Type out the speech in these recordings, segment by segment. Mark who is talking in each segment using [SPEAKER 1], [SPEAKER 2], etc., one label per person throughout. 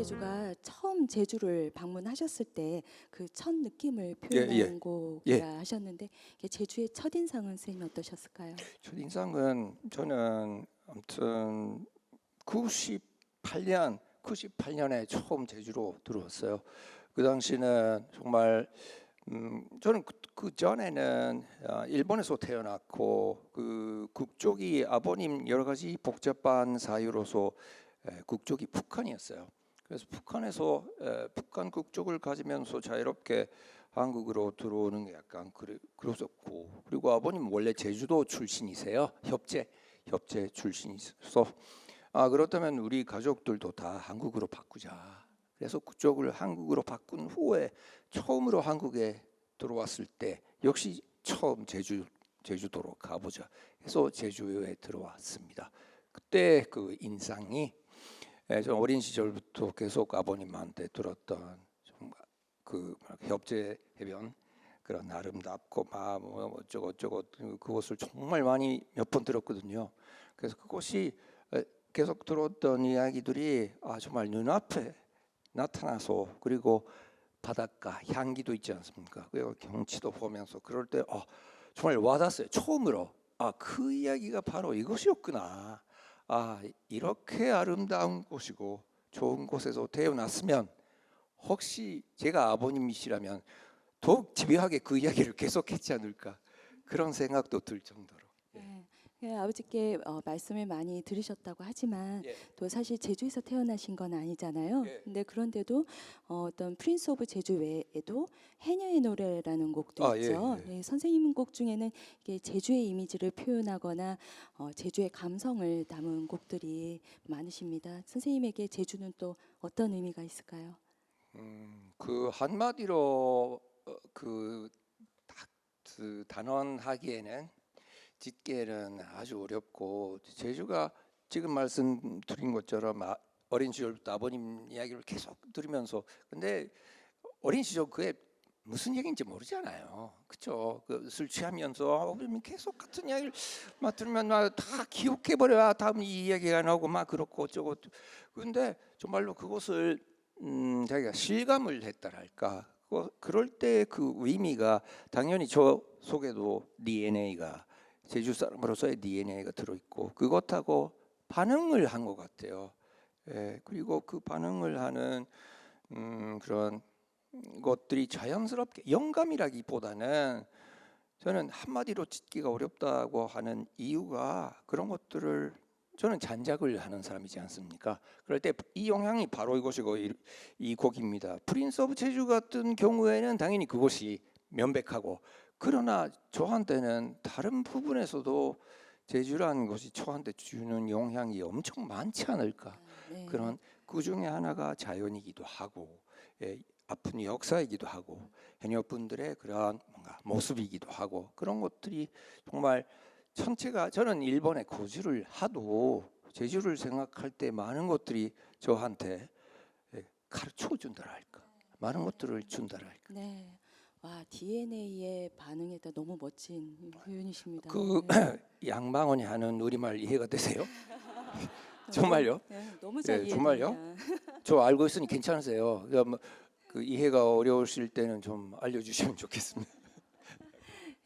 [SPEAKER 1] 제주가 처음 제주를 방문하셨을 때 그 첫 느낌을
[SPEAKER 2] 예, 예,
[SPEAKER 1] 표현한 곡이라
[SPEAKER 2] 예.
[SPEAKER 1] 하셨는데 이게 제주의 첫인상은 선생님 어떠셨을까요?
[SPEAKER 2] 첫인상은 저는 아무튼 98년에 처음 제주로 들어왔어요. 그 당시는 정말 저는 그 전에는 일본에서 태어났고 그 국적이 아버님 여러 가지 복잡한 사유로서 국적이 북한이었어요. 그래서 북한에서 북한 국적을 가지면서 자유롭게 한국으로 들어오는 게 약간 그랬었고, 그리고 아버님 원래 제주도 출신이세요. 협재 출신이셔서 그렇다면 우리 가족들도 다 한국으로 바꾸자. 그래서 국적을 한국으로 바꾼 후에 처음으로 한국에 들어왔을 때 역시 처음 제주도로 가보자 해서 제주에 들어왔습니다. 그때 그 인상이 저 어린 시절부터 계속 아버님한테 들었던 그 협재 해변 그런 아름답고 뭐 어쩌고 그것을 정말 많이 몇 번 들었거든요. 그래서 그것이 계속 들었던 이야기들이 정말 눈앞에 나타나서, 그리고 바닷가 향기도 있지 않습니까? 그리고 경치도 보면서 그럴 때 정말 와닿았어요. 처음으로 그 이야기가 바로 이것이었구나. 이렇게 아름다운 곳이고 좋은 곳에서 태어났으면 혹시 제가 아버님이시라면 더욱 집요하게 그 이야기를 계속했지 않을까, 그런 생각도 들 정도로.
[SPEAKER 1] 네. 아버지께 말씀을 많이 들으셨다고 하지만
[SPEAKER 2] 예.
[SPEAKER 1] 또 사실 제주에서 태어나신 건 아니잖아요.
[SPEAKER 2] 예.
[SPEAKER 1] 근데 그런데도 어떤 프린스 오브 제주 외에도 해녀의 노래라는 곡도
[SPEAKER 2] 예,
[SPEAKER 1] 있죠.
[SPEAKER 2] 예.
[SPEAKER 1] 네, 선생님 곡 중에는 이게 제주의 이미지를 표현하거나 제주의 감성을 담은 곡들이 많으십니다. 선생님에게 제주는 또 어떤 의미가 있을까요?
[SPEAKER 2] 그 한마디로 그 단언하기에는 짓기에는 아주 어렵고, 제주가 지금 말씀드린 것처럼 어린 시절부터 아버님 이야기를 계속 들으면서, 근데 어린 시절 그게 무슨 얘기인지 모르잖아요. 그렇죠? 술 취하면서 아버님 계속 같은 이야기를 막 들으면 다 기억해 버려야 다음 이 이야기가 나오고 막 그렇고 어쩌고. 근데 정말로 그것을 자기가 실감을 했다랄까. 그럴 때 그 의미가 당연히 저 속에도 DNA가, 제주 사람으로서의 DNA가 들어있고 그것하고 반응을 한 것 같아요. 그리고 그 반응을 하는 그런 것들이 자연스럽게, 영감이라기보다는 저는 한마디로 짓기가 어렵다고 하는 이유가 그런 것들을, 저는 잔작을 하는 사람이지 않습니까? 그럴 때 이 영향이 바로 이것이고 이 곡입니다. 프린스 오브 제주 같은 경우에는 당연히 그것이 명백하고, 그러나 저한테는 다른 부분에서도 제주라는 것이 저한테 주는 영향이 엄청 많지 않을까.
[SPEAKER 1] 네.
[SPEAKER 2] 그런 그 중에 하나가 자연이기도 하고 아픈 역사이기도 하고 해녀분들의 그런 뭔가 모습이기도 하고, 그런 것들이 정말 전체가, 저는 일본에 거주를 하도 제주를 생각할 때 많은 것들이 저한테 가르쳐 준다랄까, 많은 것들을 준다랄까.
[SPEAKER 1] 네. 와, DNA의 반응에 따라 너무 멋진 표현이십니다.
[SPEAKER 2] 그
[SPEAKER 1] 네.
[SPEAKER 2] 양방언이 하는 우리말 이해가 되세요?
[SPEAKER 1] 너무,
[SPEAKER 2] 정말요?
[SPEAKER 1] 네, 너무 잘
[SPEAKER 2] 정말요?
[SPEAKER 1] 이해됩니다.
[SPEAKER 2] 저 알고 있으니 괜찮으세요? 그 이해가 어려우실 때는 좀 알려주시면 좋겠습니다.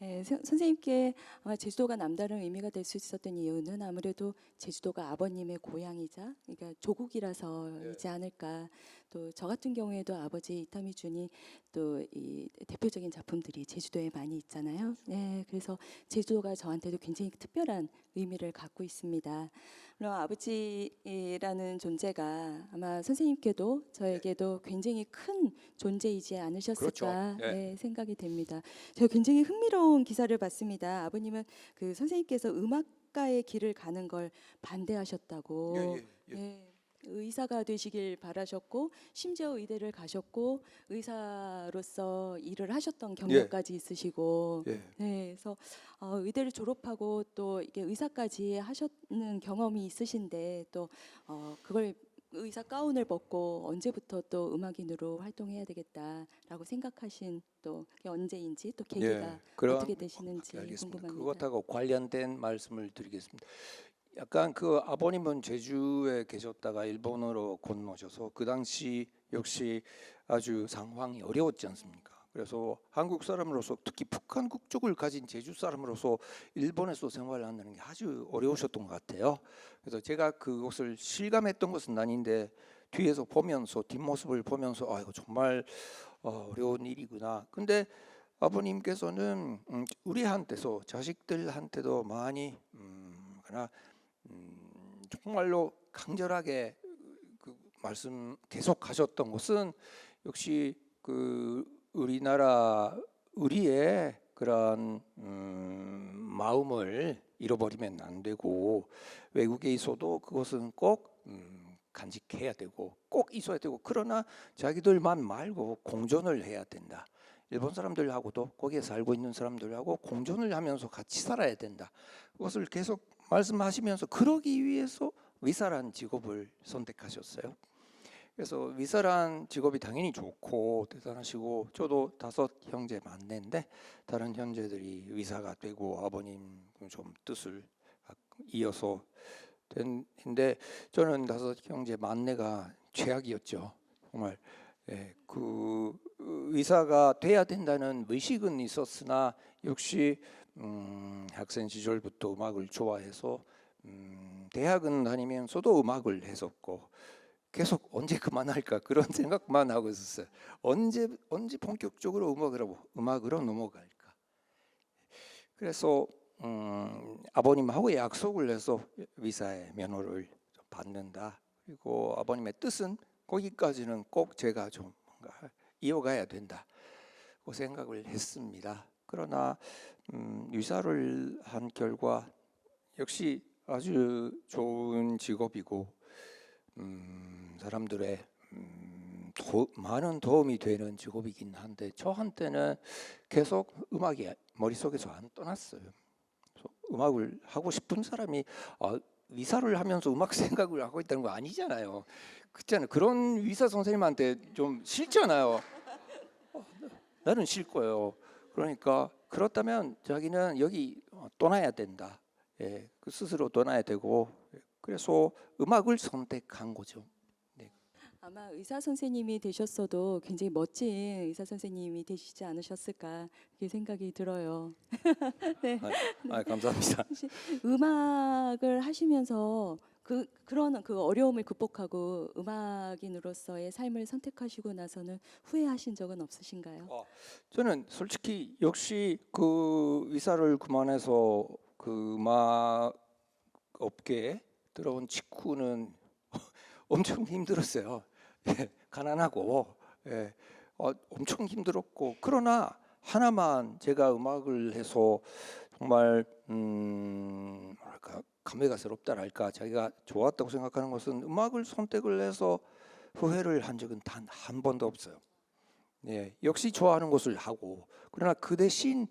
[SPEAKER 1] 네, 선생님께 아마 제주도가 남다른 의미가 될 수 있었던 이유는 아무래도 제주도가 아버님의 고향이자, 그러니까 조국이라서이지 않을까. 또 저 같은 경우에도 아버지 이타미 준이 또 이 대표적인 작품들이 제주도에 많이 있잖아요. 네, 그래서 제주도가 저한테도 굉장히 특별한 의미를 갖고 있습니다. 그럼 아버지라는 존재가 아마 선생님께도 저에게도 굉장히 큰 존재이지
[SPEAKER 2] 그렇죠.
[SPEAKER 1] 않으셨을까,
[SPEAKER 2] 예.
[SPEAKER 1] 네, 생각이 됩니다. 제가 굉장히 흥미로운 기사를 봤습니다. 아버님은 그 선생님께서 음악가의 길을 가는 걸 반대하셨다고. 네, 의사가 되시길 바라셨고 심지어 의대를 가셨고 의사로서 일을 하셨던 경력까지 있으시고,
[SPEAKER 2] 예.
[SPEAKER 1] 네, 그래서 의대를 졸업하고 또 이게 의사까지 하셨는 경험이 있으신데 또 그걸 의사 가운을 벗고 언제부터 또 음악인으로 활동해야 되겠다라고 생각하신 또 그게 언제인지 또 계기가
[SPEAKER 2] 그럼
[SPEAKER 1] 어떻게 되시는지
[SPEAKER 2] 알겠습니다.
[SPEAKER 1] 궁금합니다.
[SPEAKER 2] 그것하고 관련된 말씀을 드리겠습니다. 약간 그 아버님은 제주에 계셨다가 일본으로 건너셔서 그 당시 역시 아주 상황이 어려웠지 않습니까? 그래서 한국 사람으로서 특히 북한 국적을 가진 제주 사람으로서 일본에서 생활하는 게 아주 어려우셨던 것 같아요. 그래서 제가 그것을 실감했던 것은 아닌데 뒤에서 보면서 뒷모습을 보면서 아 이거 정말 어려운 일이구나. 근데 아버님께서는 우리한테서 자식들한테도 많이 그러나 정말로 강렬하게 그 말씀 계속하셨던 것은 역시 그 우리나라 우리의 그런 마음을 잃어버리면 안 되고 외국에 있어도 그것은 꼭 간직해야 되고 꼭 있어야 되고 그러나 자기들만 말고 공존을 해야 된다. 일본 사람들하고도 거기에 살고 있는 사람들하고 공존을 하면서 같이 살아야 된다. 그것을 계속 말씀하시면서 그러기 위해서 위사란 직업을 선택하셨어요. 그래서 위사란 직업이 당연히 좋고 대단하시고 저도 5형제 막내인데 다른 형제들이 위사가 되고 아버님 좀 뜻을 이어서 된데 저는 5형제 막내가 최악이었죠. 정말 그 의사가 돼야 된다는 의식은 있었으나 역시 학생 시절부터 음악을 좋아해서 대학은 다니면서도 음악을 했었고 계속 언제 그만할까 그런 생각만 하고 있었어요. 언제 본격적으로 음악으로 넘어갈까. 그래서 아버님하고 약속을 해서 의사의 면허를 받는다. 그리고 아버님의 뜻은 거기까지는 꼭 제가 좀 뭔가 이어가야 된다. 그 생각을 했습니다. 그러나 의사를 한 결과 역시 아주 좋은 직업이고 사람들의 많은 도움이 되는 직업이긴 한데 저한테는 계속 음악이 머릿속에서 안 떠났어요. 음악을 하고 싶은 사람이 의사를 하면서 음악 생각을 하고 있다는 거 아니잖아요. 그렇잖아요. 그런 의사 선생님한테 좀 싫잖아요. 나는 싫고요. 그러니까 그렇다면 자기는 여기 떠나야 된다. 그 스스로 떠나야 되고 그래서 음악을 선택한 거죠. 네.
[SPEAKER 1] 아마 의사 선생님이 되셨어도 굉장히 멋진 의사 선생님이 되시지 않으셨을까 그렇게 생각이 들어요. 네.
[SPEAKER 2] 감사합니다.
[SPEAKER 1] 혹시 음악을 하시면서 그런 그 어려움을 극복하고 음악인으로서의 삶을 선택하시고 나서는 후회하신 적은 없으신가요?
[SPEAKER 2] 저는 솔직히 역시 그 의사를 그만해서 그 음악 업계에 들어온 직후는 엄청 힘들었어요. 가난하고 엄청 힘들었고 그러나 하나만 제가 음악을 해서 정말 뭐랄까 감회가 새롭다랄까 자기가 좋았다고 생각하는 것은 음악을 선택을 해서 후회를 한 적은 단 한 번도 없어요. 역시 좋아하는 것을 하고 그러나 그 대신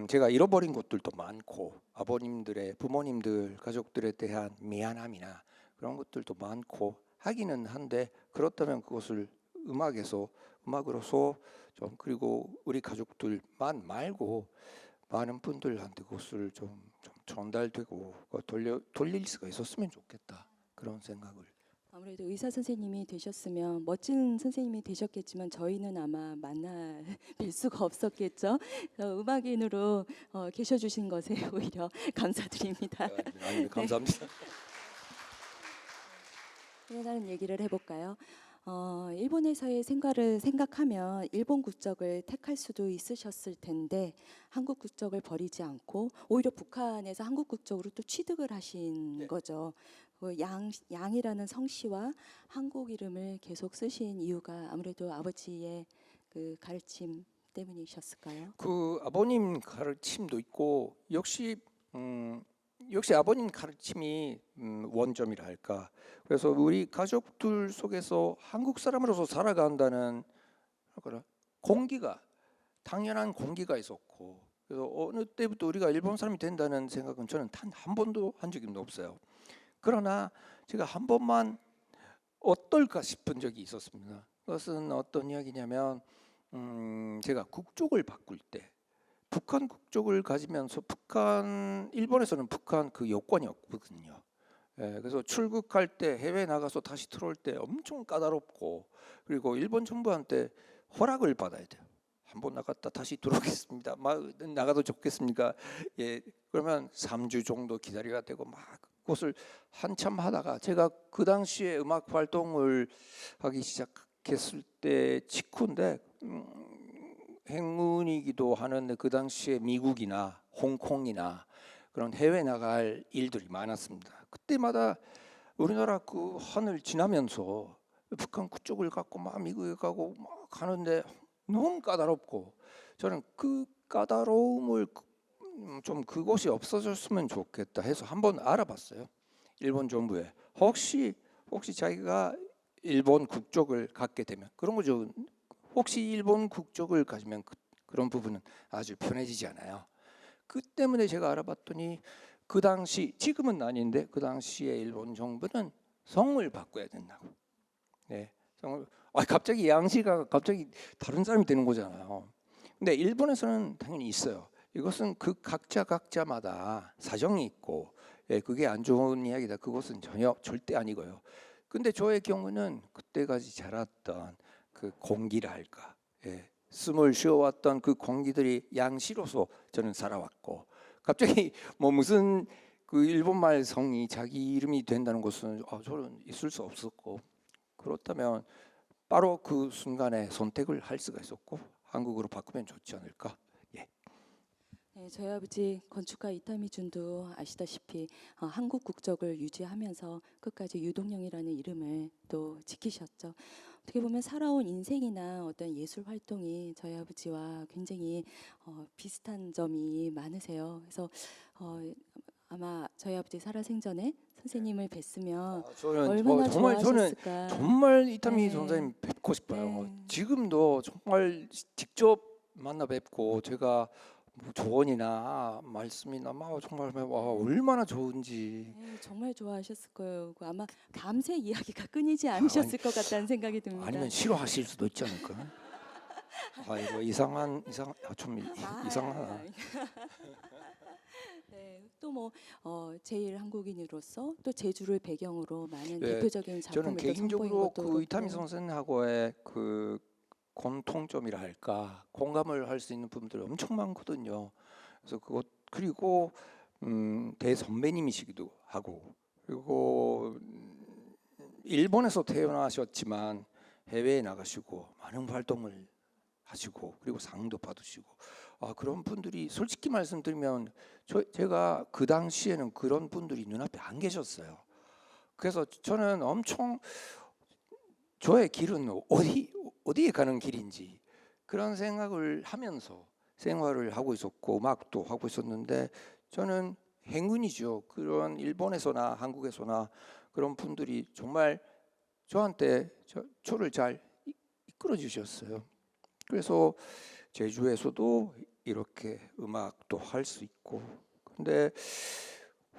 [SPEAKER 2] 제가 잃어버린 것들도 많고 아버님들의 부모님들 가족들에 대한 미안함이나 그런 것들도 많고 하기는 한데 그렇다면 그것을 음악으로서 좀 그리고 우리 가족들만 말고 많은 분들한테 그것을 좀 전달되고 돌릴 수가 있었으면 좋겠다 그런 생각을.
[SPEAKER 1] 아무래도 의사 선생님이 되셨으면 멋진 선생님이 되셨겠지만 저희는 아마 만나 뵐 수가 없었겠죠. 음악인으로 계셔 주신 것에 오히려 감사드립니다.
[SPEAKER 2] 아니, 감사합니다.
[SPEAKER 1] 또 다른 얘기를 해볼까요? 일본에서의 생활을 생각하면 일본 국적을 택할 수도 있으셨을 텐데 한국 국적을 버리지 않고 오히려 북한에서 한국 국적으로 또 취득을 하신 거죠. 양이라는 성씨와 한국 이름을 계속 쓰신 이유가 아무래도 아버지의 그 가르침 때문이셨을까요?
[SPEAKER 2] 그 아버님 가르침도 있고 역시 아버님 가르침이 원점이라 할까. 그래서 우리 가족들 속에서 한국 사람으로서 살아간다는 공기가 당연한 공기가 있었고 그래서 어느 때부터 우리가 일본 사람이 된다는 생각은 저는 단 한 번도 한 적이 없어요. 그러나 제가 한 번만 어떨까 싶은 적이 있었습니다. 그것은 어떤 이야기냐면 제가 국적을 바꿀 때 북한 국적을 가지면서 일본에서는 북한 그 여권이 없거든요. 예, 그래서 출국할 때 해외 나가서 다시 들어올 때 엄청 까다롭고 그리고 일본 정부한테 허락을 받아야 돼요. 한번 나갔다 다시 들어오겠습니다. 막 나가도 좋겠습니까? 예, 그러면 3주 정도 기다려야 되고 막 그것을 한참 하다가 제가 그 당시에 음악 활동을 하기 시작했을 때 직후인데 행운이기도 하는데 그 당시에 미국이나 홍콩이나 그런 해외 나갈 일들이 많았습니다. 그때마다 우리나라 그 하늘 지나면서 북한 그쪽을 갖고 막 미국에 가고 막 가는데 너무 까다롭고 저는 그 까다로움을 좀 그곳이 없어졌으면 좋겠다 해서 한번 알아봤어요. 일본 정부에 혹시 자기가 일본 국적을 갖게 되면 그런 거죠. 혹시 일본 국적을 가지면 그런 부분은 아주 편해지지 않아요. 그 때문에 제가 알아봤더니 그 당시 지금은 아닌데 그 당시에 일본 정부는 성을 바꿔야 된다고. 네, 성을. 갑자기 양씨가 갑자기 다른 사람이 되는 거잖아요. 근데 일본에서는 당연히 있어요. 이것은 그 각자마다 사정이 있고, 예, 그게 안 좋은 이야기다. 그것은 전혀 절대 아니고요. 근데 저의 경우는 그때까지 자랐던 그 공기라 할까, 예, 숨을 쉬어왔던 그 공기들이 양씨로서 저는 살아왔고, 갑자기 뭐 무슨 그 일본말 성이 자기 이름이 된다는 것은 저는 있을 수 없었고, 그렇다면 바로 그 순간에 선택을 할 수가 있었고 한국으로 바꾸면 좋지 않을까. 예.
[SPEAKER 1] 네, 저희 아버지 건축가 이타미 준도 아시다시피 한국 국적을 유지하면서 끝까지 유동영이라는 이름을 또 지키셨죠. 어떻게 보면 살아온 인생이나 어떤 예술 활동이 저희 아버지와 굉장히 비슷한 점이 많으세요. 그래서 아마 저희 아버지 살아생전에 선생님을 뵀으면
[SPEAKER 2] 저는
[SPEAKER 1] 얼마나
[SPEAKER 2] 정말
[SPEAKER 1] 좋아하셨을까.
[SPEAKER 2] 정말 이타미
[SPEAKER 1] 네.
[SPEAKER 2] 선생님 뵙고 싶어요.
[SPEAKER 1] 네.
[SPEAKER 2] 지금도 정말 직접 만나 뵙고 제가 뭐 조언이나 말씀이나 막 정말 얼마나 좋은지.
[SPEAKER 1] 네, 정말 좋아하셨을 거예요. 아마 밤새 이야기가 끊이지 않으셨을 것 같다는 생각이 듭니다.
[SPEAKER 2] 아니면 싫어하실 수도 있지 않을까? 이거 이상한 좀 이상하다.
[SPEAKER 1] 네, 또 뭐 제일 한국인으로서 또 제주를 배경으로 많은
[SPEAKER 2] 예,
[SPEAKER 1] 대표적인
[SPEAKER 2] 저는
[SPEAKER 1] 작품을 또 선보인
[SPEAKER 2] 개인적으로
[SPEAKER 1] 것도
[SPEAKER 2] 그 이타미
[SPEAKER 1] 그렇고.
[SPEAKER 2] 선생하고의 그 공통점이라 할까 공감을 할 수 있는 부분들이 엄청 많거든요. 그래서 그리고 대선배님이시기도 하고 그리고 일본에서 태어나셨지만 해외에 나가시고 많은 활동을 하시고 그리고 상도 받으시고 그런 분들이 솔직히 말씀드리면 제가 그 당시에는 그런 분들이 눈앞에 안 계셨어요. 그래서 저는 엄청 저의 길은 어디에 가는 길인지 그런 생각을 하면서 생활을 하고 있었고 음악도 하고 있었는데 저는 행운이죠. 그런 일본에서나 한국에서나 그런 분들이 정말 저한테 저를 잘 이끌어 주셨어요. 그래서 제주에서도 이렇게 음악도 할 수 있고 근데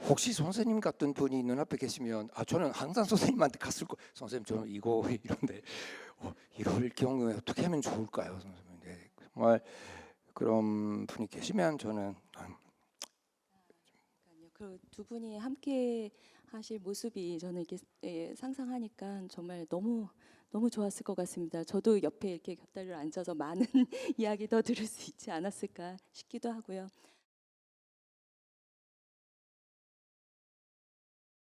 [SPEAKER 2] 혹시 선생님 같은 분이 눈앞에 계시면 저는 항상 선생님한테 갔을 거 선생님 저는 이거 이런데 이럴 경우에 어떻게 하면 좋을까요 선생님. 네, 정말 그런 분이 계시면 저는
[SPEAKER 1] 그 두 분이 함께 하실 모습이 저는 이렇게 상상하니까 정말 너무 너무 좋았을 것 같습니다. 저도 옆에 이렇게 곁다리로 앉아서 많은 이야기 더 들을 수 있지 않았을까 싶기도 하고요.